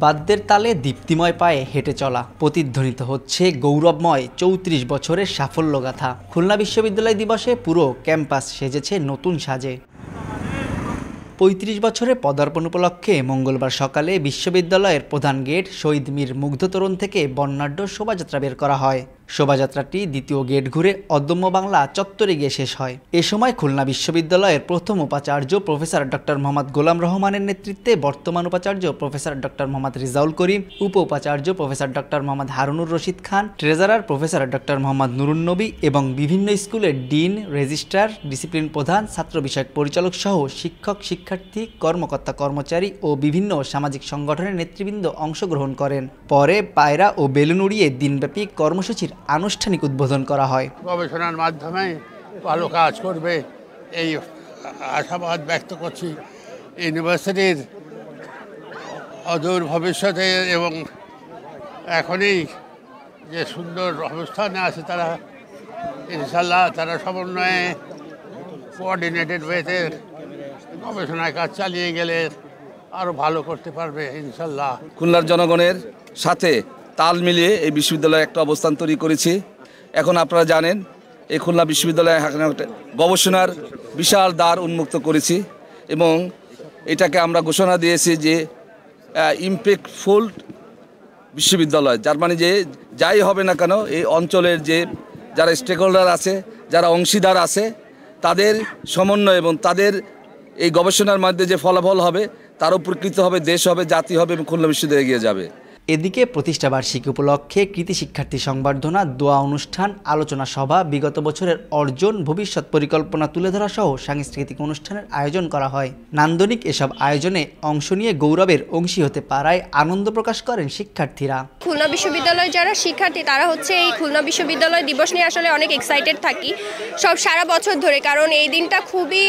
বাদ্যের তালে দীপ্তিময় পায়ে হেঁটে চলা প্রতিধ্বনিত হচ্ছে গৌরবময় ৩৪ বছরের সাফল্যগাথা। খুলনা বিশ্ববিদ্যালয় দিবসে পুরো ক্যাম্পাস সেজেছে নতুন সাজে। ৩৫ বছরে পদার্পণ উপলক্ষে মঙ্গলবার সকালে বিশ্ববিদ্যালয়ের প্রধান গেট শহীদ মীর মুগ্ধ তরুণ থেকে বর্ণাঢ্য শোভাযাত্রা বের করা হয়। শোভাযাত্রাটি দ্বিতীয় গেট ঘুরে অদম্য বাংলা চত্বরে গিয়ে শেষ হয়। এ সময় খুলনা বিশ্ববিদ্যালয়ের প্রথম উপাচার্য প্রফেসর ডক্টর মোহাম্মদ গোলাম রহমানের নেতৃত্বে বর্তমান উপাচার্য প্রফেসর ডক্টর মোহাম্মদ রিজাউল করিম, উপ উপাচার্য professor doctor Mohammad Harunur Rashid Khan, treasurer professor doctor Mohammad Nurun নবী এবং বিভিন্ন স্কুলের ডিন, রেজিস্ট্রার, ডিসিপ্লিন প্রধান, ছাত্র বিষয়ক পরিচালক সহ শিক্ষক, শিক্ষার্থী, কর্মকর্তা, কর্মচারী ও বিভিন্ন সামাজিক সংগঠনের নেতৃবৃন্দ অংশগ্রহণ করেন। পরে পায়রা ও বেলুন উড়িয়ে দিনব্যাপী কর্মসূচির আনুষ্ঠানিক উদ্বোধন করা হয়। গবেষণার মাধ্যমে ভালো কাজ করবে এই আশাবাদ ব্যক্ত করছি। ইউনিভার্সিটির অদূর ভবিষ্যতে এবং এখনই যে সুন্দর অবস্থানে আছে তারা ইনশাল্লাহ তারা সমন্বয়ে কোঅর্ডিনেটেড ওয়েতে গবেষণায় কাজ চালিয়ে গেলে আরও ভালো করতে পারবে ইনশাল্লাহ। খুলনার জনগণের সাথে তাল মিলিয়ে এই বিশ্ববিদ্যালয়ে একটা অবস্থান তৈরি করেছি। এখন আপনারা জানেন এই খুলনা বিশ্ববিদ্যালয়ে গবেষণার বিশাল দ্বার উন্মুক্ত করেছি এবং এটাকে আমরা ঘোষণা দিয়েছি যে ইমপ্যাক্টফুল বিশ্ববিদ্যালয়, যার মানে যে যাই হবে না কেন এই অঞ্চলের যে যারা স্টেক হোল্ডার আছে, যারা অংশীদার আছে, তাদের সমন্বয় এবং তাদের এই গবেষণার মধ্যে যে ফলাফল হবে তার উপকৃত হবে, দেশ হবে, জাতি হবে এবং খুলনা বিশ্ববিদ্যালয় এগিয়ে যাবে। এদিকে প্রতিষ্ঠাবার্ষিকী উপলক্ষে কৃতি শিক্ষার্থী সংবর্ধনা, দোয়া অনুষ্ঠান, আলোচনা সভা, বিগত বছরের অর্জন, ভবিষ্যৎ পরিকল্পনা তুলে ধরা সহ সাংস্কৃতিক অনুষ্ঠানের আয়োজন করা হয়। নান্দনিক এসব আয়োজনে অংশ নিয়ে গৌরবের অংশী হতে পারায় আনন্দ প্রকাশ করেন শিক্ষার্থীরা। খুলনা বিশ্ববিদ্যালয় যারা শিক্ষার্থী তারা হচ্ছে এই খুলনা বিশ্ববিদ্যালয় দিবস নিয়ে আসলে অনেক এক্সাইটেড থাকি সব সারা বছর ধরে, কারণ এই দিনটা খুবই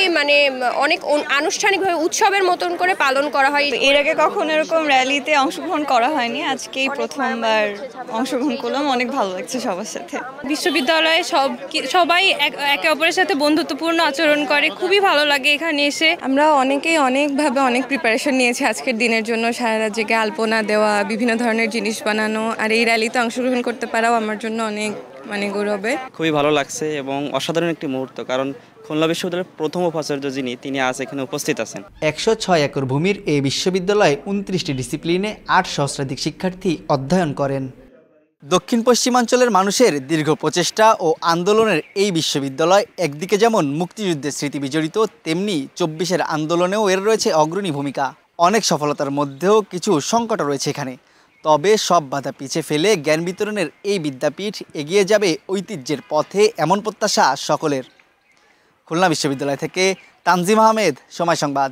অনেক আনুষ্ঠানিকভাবে উৎসবের মতন করে পালন করা হয়। এর আগে কখনো এরকম র্যালিতে অংশগ্রহণ করা হয়নি, আজকেই প্রথমবার অংশগ্রহণ করলাম, অনেক ভালো লাগছে সবার সাথে। বিশ্ববিদ্যালয়ে সবাই একে অপরের সাথে বন্ধুত্বপূর্ণ আচরণ করে, খুবই ভালো লাগে এখানে এসে। আমরা অনেকেই অনেকভাবে অনেক প্রিপারেশন নিয়েছি আজকের দিনের জন্য, সারা রাত জেগে আলপনা দেওয়া, বিভিন্ন ধরনের জিনিস বানানো, আর এই র্যালিতে অংশগ্রহণ করতে পারাও আমার জন্য অনেক গৌরবের। খুবই ভালো লাগছে এবং অসাধারণ একটি মুহূর্ত, কারণ খুলনা বিশ্ববিদ্যালয়ের প্রথম উপাচার্য তিনি আজ এখানে উপস্থিত আছেন। ১০৬ একর ভূমির এই বিশ্ববিদ্যালয়ে ২৯টি ডিসিপ্লিনে ৮ সহস্রাধিক শিক্ষার্থী অধ্যয়ন করেন। দক্ষিণ পশ্চিমাঞ্চলের মানুষের দীর্ঘ প্রচেষ্টা ও আন্দোলনের এই বিশ্ববিদ্যালয় একদিকে যেমন মুক্তিযুদ্ধের স্মৃতি বিজড়িত, তেমনি ২৪-এর আন্দোলনেও এর রয়েছে অগ্রণী ভূমিকা। অনেক সফলতার মধ্যেও কিছু সংকট রয়েছে এখানে, তবে সব বাধা পিছে ফেলে জ্ঞান বিতরণের এই বিদ্যাপীঠ এগিয়ে যাবে ঐতিহ্যের পথে, এমন প্রত্যাশা সকলের। খুলনা বিশ্ববিদ্যালয় থেকে তানজিম আহমেদ, সময় সংবাদ।